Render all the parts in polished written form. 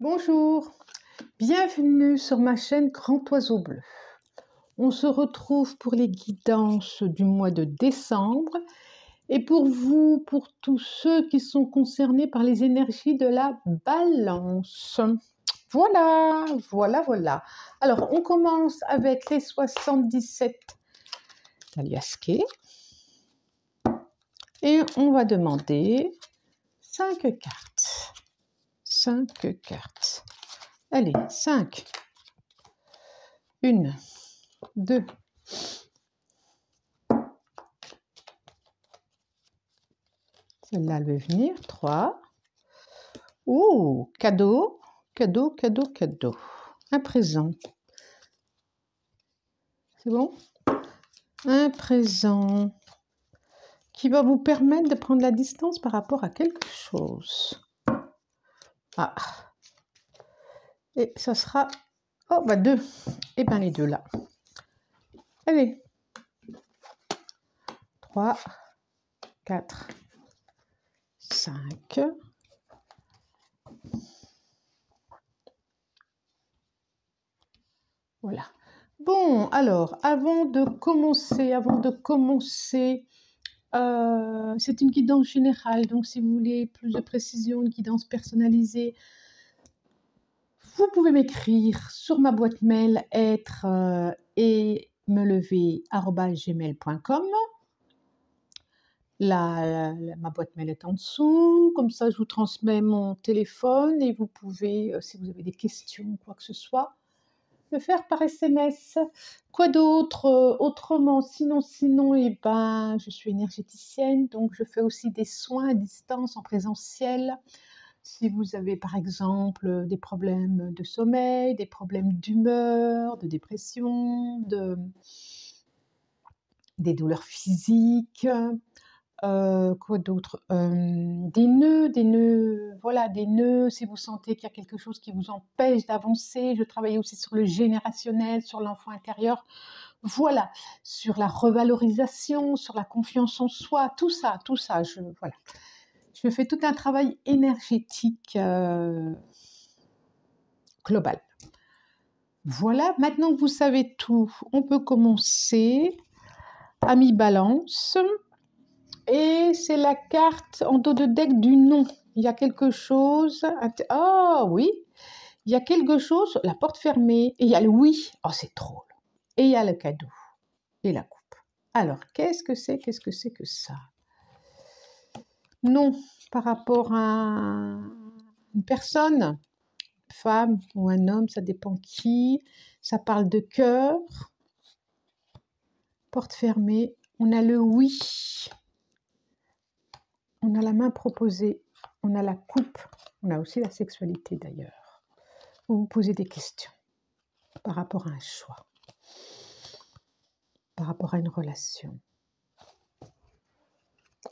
Bonjour, bienvenue sur ma chaîne Grand Oiseau Bleu. On se retrouve pour les guidances du mois de décembre et pour vous, pour tous ceux qui sont concernés par les énergies de la balance. Voilà. Alors, on commence avec les 77 Taliasqué et on va demander 5 cartes. 5 cartes. Allez, 5. 1, 2. Celle-là, elle va venir. 3. Oh, cadeau, cadeau, cadeau, cadeau. Un présent. C'est bon? Un présent qui va vous permettre de prendre la distance par rapport à quelque chose. Ah. Et ça sera... Oh, bah 2. Et bien les deux là. Allez. 3, 4, 5. Voilà. Bon, alors, avant de commencer, c'est une guidance générale, donc si vous voulez plus de précision, une guidance personnalisée, vous pouvez m'écrire sur ma boîte mail être@gmail.com. Ma boîte mail est en dessous, comme ça je vous transmets mon téléphone et vous pouvez, si vous avez des questions, quoi que ce soit, le faire par SMS. Quoi d'autre? Autrement, sinon, je suis énergéticienne, donc je fais aussi des soins à distance en présentiel. Si vous avez par exemple des problèmes de sommeil, des problèmes d'humeur, de dépression, des douleurs physiques, quoi d'autre? Des nœuds, voilà, des nœuds, si vous sentez qu'il y a quelque chose qui vous empêche d'avancer. Je travaille aussi sur le générationnel, sur l'enfant intérieur, voilà, sur la revalorisation, sur la confiance en soi, tout ça, voilà. Je fais tout un travail énergétique global. Voilà, maintenant que vous savez tout, on peut commencer. Ami Balance. Et c'est la carte en dos de deck du non. Il y a quelque chose. Oh oui, il y a quelque chose, la porte fermée. Et il y a le oui. Oh, c'est drôle. Et il y a le cadeau. Et la coupe. Alors, qu'est-ce que c'est que ça? Non, par rapport à une personne, une femme ou un homme, ça dépend qui. Ça parle de cœur. Porte fermée. On a le oui. On a la main proposée, on a la coupe, on a aussi la sexualité d'ailleurs. Vous vous posez des questions par rapport à un choix, par rapport à une relation.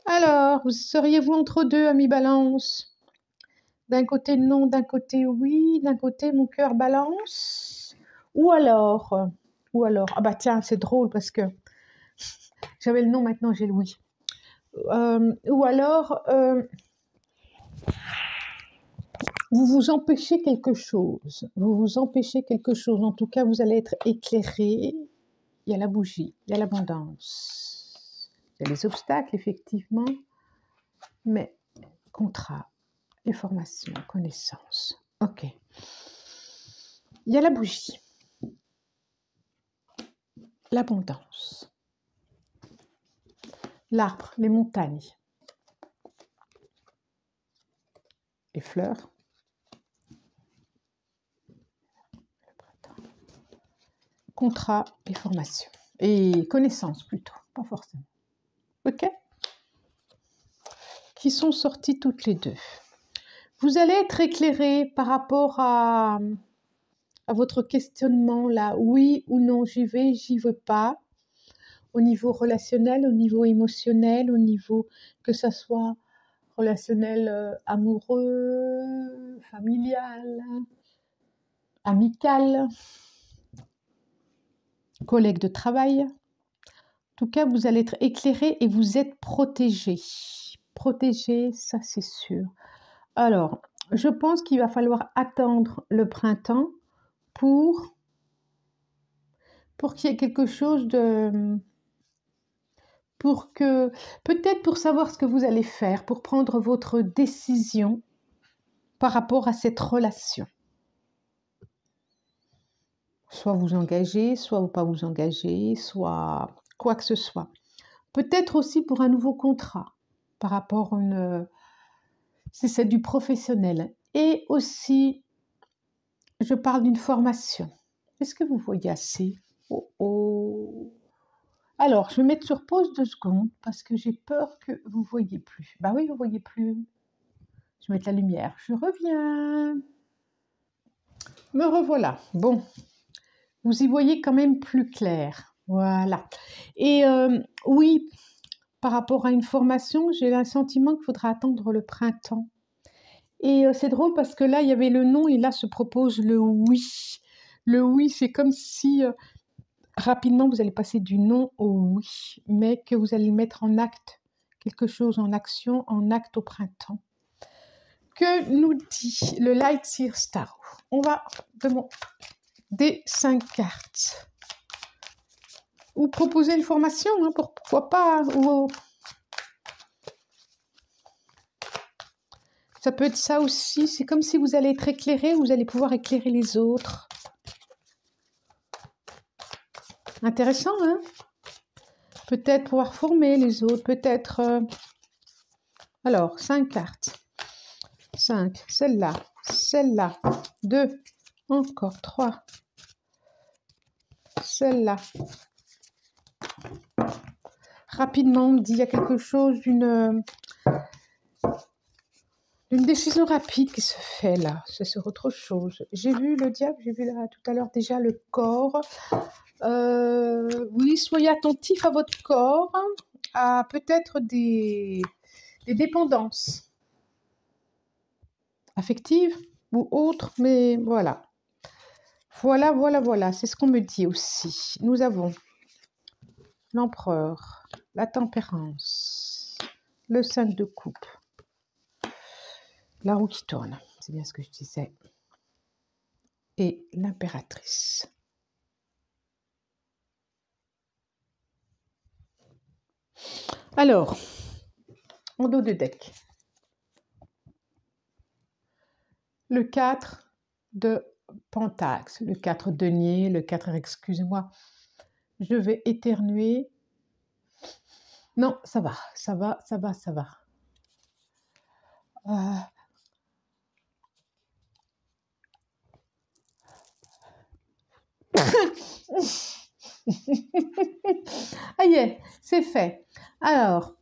Alors, seriez-vous entre deux, ami Balance? D'un côté non, d'un côté oui, d'un côté mon cœur balance. Ou alors, ah bah tiens, c'est drôle parce que j'avais le non, maintenant j'ai le oui. Ou alors... vous vous empêchez quelque chose. En tout cas, vous allez être éclairé. Il y a la bougie, il y a l'abondance. Il y a les obstacles, effectivement. Mais contrat, information, connaissance. Ok. Il y a la bougie. L'abondance. L'arbre, les montagnes. Les fleurs. Contrat et formation. Et connaissance plutôt, pas forcément. Ok? Qui sont sorties toutes les deux. Vous allez être éclairé par rapport à votre questionnement là, oui ou non, j'y vais, j'y veux pas, au niveau relationnel, au niveau émotionnel, au niveau que ça soit relationnel amoureux, familial, amical, collègue de travail. En tout cas, vous allez être éclairé et vous êtes protégé. Protégé, ça c'est sûr. Alors, je pense qu'il va falloir attendre le printemps pour qu'il y ait quelque chose de... pour que... Peut-être pour savoir ce que vous allez faire, pour prendre votre décision par rapport à cette relation. Soit vous engagez, soit pas vous engagez, soit quoi que ce soit. Peut-être aussi pour un nouveau contrat par rapport à une... si c'est du professionnel. Et aussi, je parle d'une formation. Est-ce que vous voyez assez? Oh oh. Alors, je vais mettre sur pause 2 secondes parce que j'ai peur que vous ne voyez plus. Bah oui, vous ne voyez plus. Je vais mettre la lumière. Je reviens. Me revoilà. Bon, vous y voyez quand même plus clair. Voilà. Et oui, par rapport à une formation, j'ai le sentiment qu'il faudra attendre le printemps. Et c'est drôle parce que là, il y avait le non et là se propose le oui. Le oui, c'est comme si rapidement vous allez passer du non au oui, mais que vous allez mettre en acte quelque chose, en action, en acte au printemps. Que nous dit le Light Seer Star? On va des 5 cartes. Ou proposer une formation, hein, pourquoi pas. Ou... ça peut être ça aussi. C'est comme si vous allez être éclairé, vous allez pouvoir éclairer les autres. Intéressant, hein? Peut-être pouvoir former les autres, peut-être... Alors, 5 cartes. 5, celle-là, celle-là, 2, encore 3, celle-là. Rapidement, on me dit, il y a quelque chose d'une décision rapide qui se fait là, c'est sur autre chose. J'ai vu le diable, j'ai vu là, tout à l'heure déjà le corps. Oui, soyez attentif à votre corps, à peut-être des dépendances affectives ou autres, mais voilà. Voilà, c'est ce qu'on me dit aussi. Nous avons l'empereur, la tempérance, le 5 de coupe, la roue qui tourne, c'est bien ce que je disais, et l'impératrice. Alors, en dos de deck, le 4 de Pentacle, le 4 denier, le 4, excusez-moi, je vais éternuer. Non, ça va. Ah y est, c'est fait. Alors,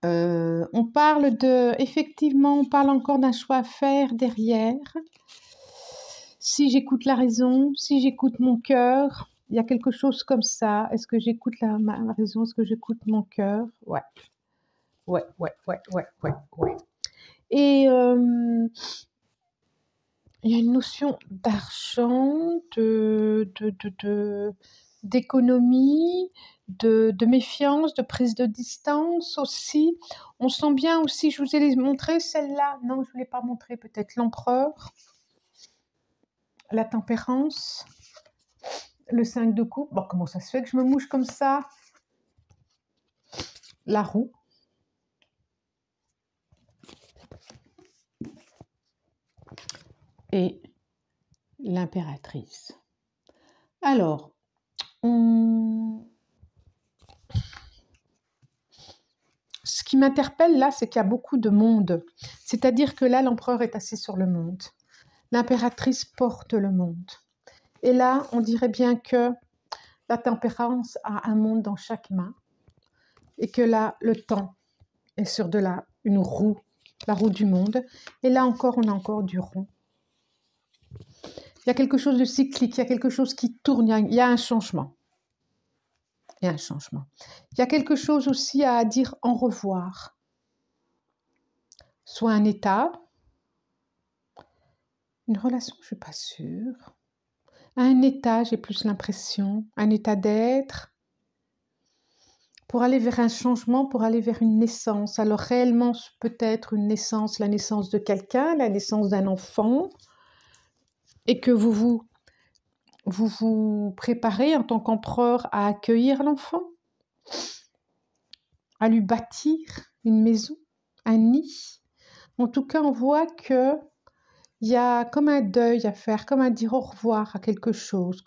on parle effectivement, on parle encore d'un choix à faire derrière. Si j'écoute la raison, si j'écoute mon cœur, il y a quelque chose comme ça. Est-ce que j'écoute ma raison? Est-ce que j'écoute mon cœur? Ouais. Et il y a une notion d'argent, d'économie, de méfiance, de prise de distance aussi. On sent bien aussi, je vous ai montré celle-là. Non, je ne vous l'ai pas montré, peut-être l'empereur, la tempérance, le 5 de coupe. Bon, comment ça se fait que je me mouche comme ça? La roue. Et l'impératrice. Alors, ce qui m'interpelle là, c'est qu'il y a beaucoup de monde. C'est-à-dire que là, l'empereur est assis sur le monde. L'impératrice porte le monde. Et là, on dirait bien que la tempérance a un monde dans chaque main. Et que là, le temps est sur une roue, la roue du monde. Et là encore, on a encore du rond. Il y a quelque chose de cyclique, il y a quelque chose qui tourne, il y a un changement. Il y a un changement. Il y a quelque chose aussi à dire au revoir. Soit un état, une relation, je ne suis pas sûre. Un état, j'ai plus l'impression, un état d'être. pour aller vers un changement, pour aller vers une naissance. Alors réellement, peut-être une naissance, la naissance de quelqu'un, la naissance d'un enfant, et que vous préparez en tant qu'empereur à accueillir l'enfant, à lui bâtir une maison, un nid. En tout cas, on voit que il y a comme un deuil à faire, comme à dire au revoir à quelque chose,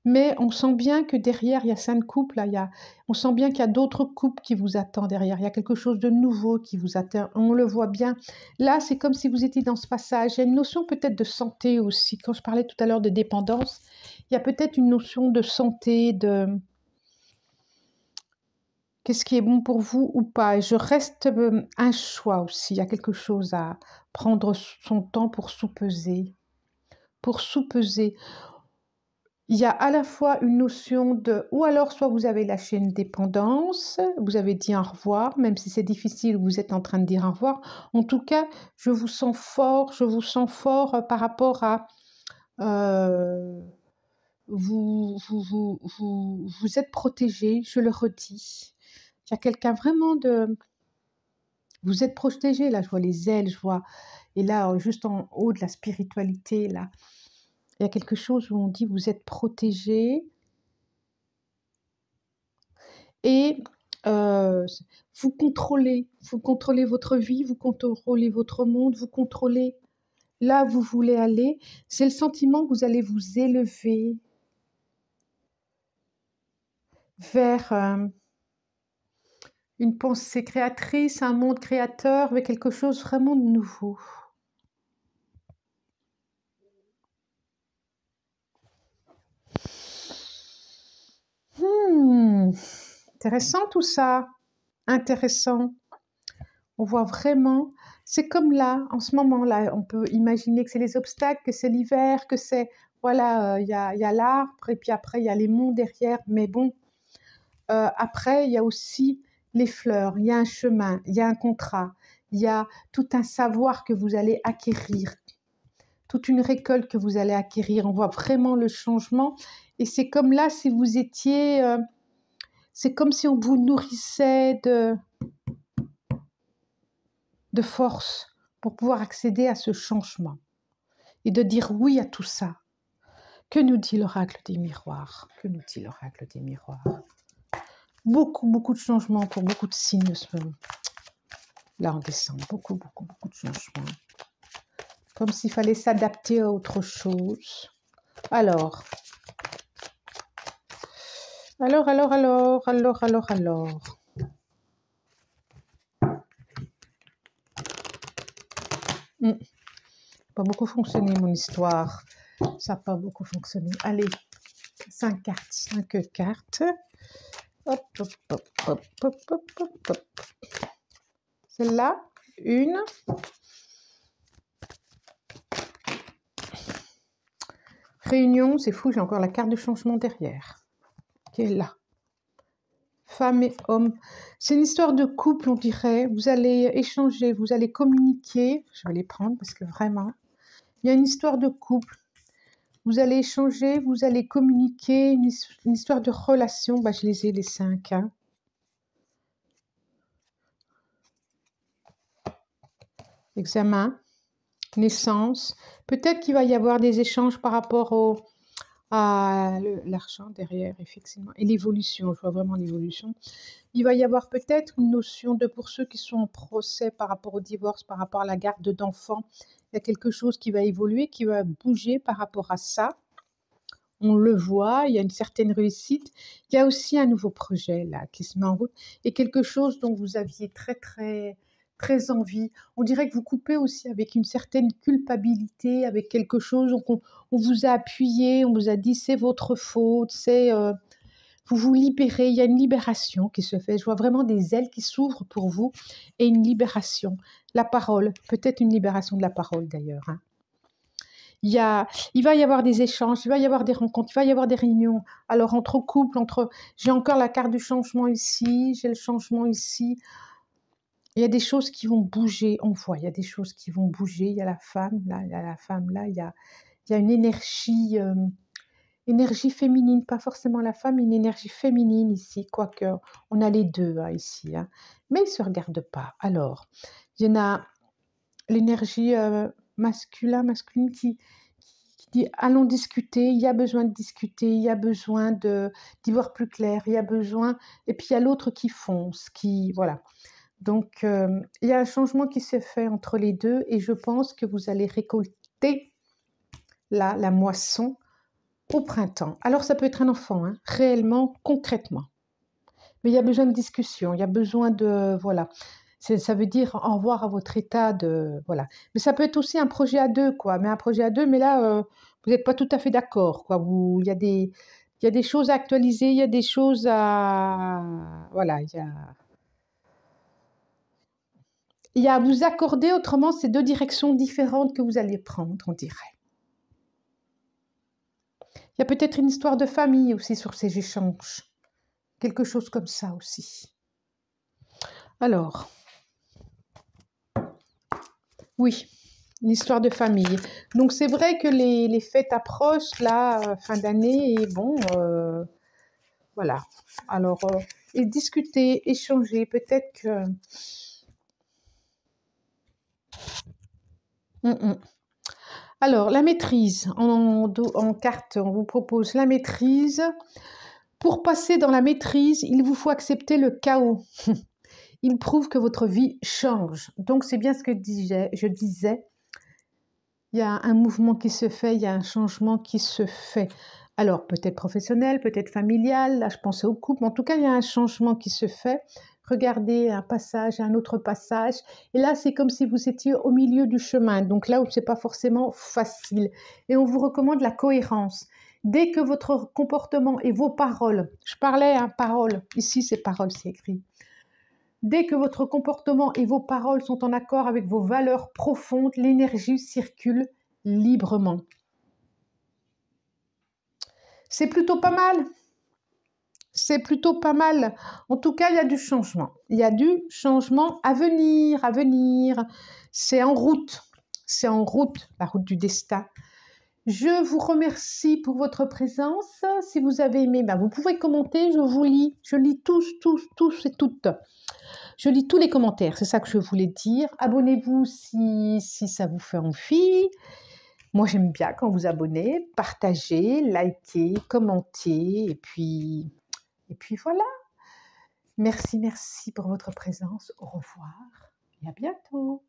mais on sent bien que derrière, il y a 5 couples, là, on sent bien qu'il y a d'autres couples qui vous attendent derrière, il y a quelque chose de nouveau qui vous attend, on le voit bien. Là, c'est comme si vous étiez dans ce passage. Il y a une notion peut-être de santé aussi. Quand je parlais tout à l'heure de dépendance, il y a peut-être une notion de santé, de qu'est-ce qui est bon pour vous ou pas. Et je reste un choix aussi. Il y a quelque chose à prendre son temps pour soupeser. Pour soupeser. Il y a à la fois une notion de, ou alors soit vous avez lâché une dépendance, vous avez dit au revoir, même si c'est difficile, vous êtes en train de dire au revoir. En tout cas, je vous sens fort par rapport à vous êtes protégé, je le redis. Il y a quelqu'un vraiment de... Vous êtes protégé, là, je vois les ailes, je vois... Et là, juste en haut de la spiritualité, là, il y a quelque chose où on dit vous êtes protégé et vous contrôlez votre vie, vous contrôlez votre monde, vous contrôlez là où vous voulez aller. C'est le sentiment que vous allez vous élever vers une pensée créatrice, un monde créateur, vers quelque chose vraiment de nouveau. Intéressant tout ça, intéressant. On voit vraiment, c'est comme là, en ce moment-là, on peut imaginer que c'est les obstacles, que c'est l'hiver, que c'est, voilà, il y a l'arbre, et puis après, il y a les monts derrière, mais bon, après, il y a aussi les fleurs, il y a un chemin, il y a un contrat, il y a tout un savoir que vous allez acquérir, toute une récolte que vous allez acquérir. On voit vraiment le changement, et c'est comme là, si vous étiez... c'est comme si on vous nourrissait de force pour pouvoir accéder à ce changement et de dire oui à tout ça. Que nous dit l'oracle des miroirs? Que nous dit l'oracle des miroirs? Beaucoup de changements pour beaucoup de signes là en décembre. Beaucoup de changements. Comme s'il fallait s'adapter à autre chose. Alors. Pas beaucoup fonctionné mon histoire. Ça n'a pas beaucoup fonctionné. Allez, 5 cartes. Hop. Celle-là, une. Réunion, c'est fou, j'ai encore la carte de changement derrière. Qui est là. Femme et homme. C'est une histoire de couple, on dirait. Vous allez échanger, vous allez communiquer. Je vais les prendre parce que vraiment, il y a une histoire de couple. Vous allez échanger, vous allez communiquer, une histoire de relation. Bah, je les ai, les 5. Hein. Examen, naissance. Peut-être qu'il va y avoir des échanges par rapport à l'argent derrière, effectivement. Et l'évolution, je vois vraiment l'évolution. Il va y avoir peut-être une notion de, pour ceux qui sont en procès par rapport au divorce, par rapport à la garde d'enfants, il y a quelque chose qui va évoluer, qui va bouger par rapport à ça. On le voit, il y a une certaine réussite. Il y a aussi un nouveau projet là qui se met en route et quelque chose dont vous aviez très envie. On dirait que vous coupez aussi avec une certaine culpabilité, avec quelque chose. Donc on vous a appuyé, on vous a dit c'est votre faute, vous vous libérez. Il y a une libération qui se fait. Je vois vraiment des ailes qui s'ouvrent pour vous et une libération. La parole, peut-être une libération de la parole d'ailleurs. Hein. Il va y avoir des échanges, il va y avoir des rencontres, il va y avoir des réunions. Alors, entre couples, j'ai encore la carte du changement ici, j'ai le changement ici. Il y a des choses qui vont bouger, on voit, il y a des choses qui vont bouger. Il y a la femme, là, il y a une énergie énergie féminine, pas forcément la femme, une énergie féminine ici, quoique on a les deux hein, ici, hein. Mais ils ne se regardent pas. Alors, il y en a l'énergie masculine qui dit allons discuter, il y a besoin de discuter, il y a besoin d'y voir plus clair, il y a besoin, et puis il y a l'autre qui fonce, qui, voilà. Donc, il y a un changement qui se fait entre les deux et je pense que vous allez récolter la moisson au printemps. Alors, ça peut être un enfant, hein, réellement, concrètement. Mais il y a besoin de discussion, il y a besoin de, voilà. Ça veut dire au revoir à votre état de, voilà. Mais ça peut être aussi un projet à deux, quoi. Mais un projet à deux, mais là, vous n'êtes pas tout à fait d'accord, quoi. Il y a des choses à actualiser, il y a des choses à, voilà, il y a à vous accorder, autrement, c'est deux directions différentes que vous allez prendre, on dirait. Il y a peut-être une histoire de famille aussi sur ces échanges. Quelque chose comme ça aussi. Alors, oui, une histoire de famille. Donc, c'est vrai que les fêtes approchent, là, fin d'année, et bon, voilà. Alors, et discuter, échanger, peut-être que... Alors, la maîtrise, en carte, on vous propose la maîtrise. Pour passer dans la maîtrise, il vous faut accepter le chaos. Il prouve que votre vie change. Donc, c'est bien ce que je disais. Il y a un mouvement qui se fait, il y a un changement qui se fait. Alors, peut-être professionnel, peut-être familial. Là, je pensais au couple. Mais en tout cas, il y a un changement qui se fait. Regardez un passage, un autre passage. Et là, c'est comme si vous étiez au milieu du chemin. Donc là où ce n'est pas forcément facile. Et on vous recommande la cohérence. Dès que votre comportement et vos paroles, je parlais, hein, paroles, ici c'est paroles, c'est écrit. Dès que votre comportement et vos paroles sont en accord avec vos valeurs profondes, l'énergie circule librement. C'est plutôt pas mal. C'est plutôt pas mal. En tout cas, il y a du changement. Il y a du changement à venir, à venir. C'est en route. C'est en route, la route du destin. Je vous remercie pour votre présence. Si vous avez aimé, vous pouvez commenter, je vous lis. Je lis tous et toutes. Je lis tous les commentaires, c'est ça que je voulais dire. Abonnez-vous si ça vous fait envie. Moi, j'aime bien quand vous abonnez. Partagez, likez, commentez. Et puis voilà. Merci pour votre présence. Au revoir et à bientôt.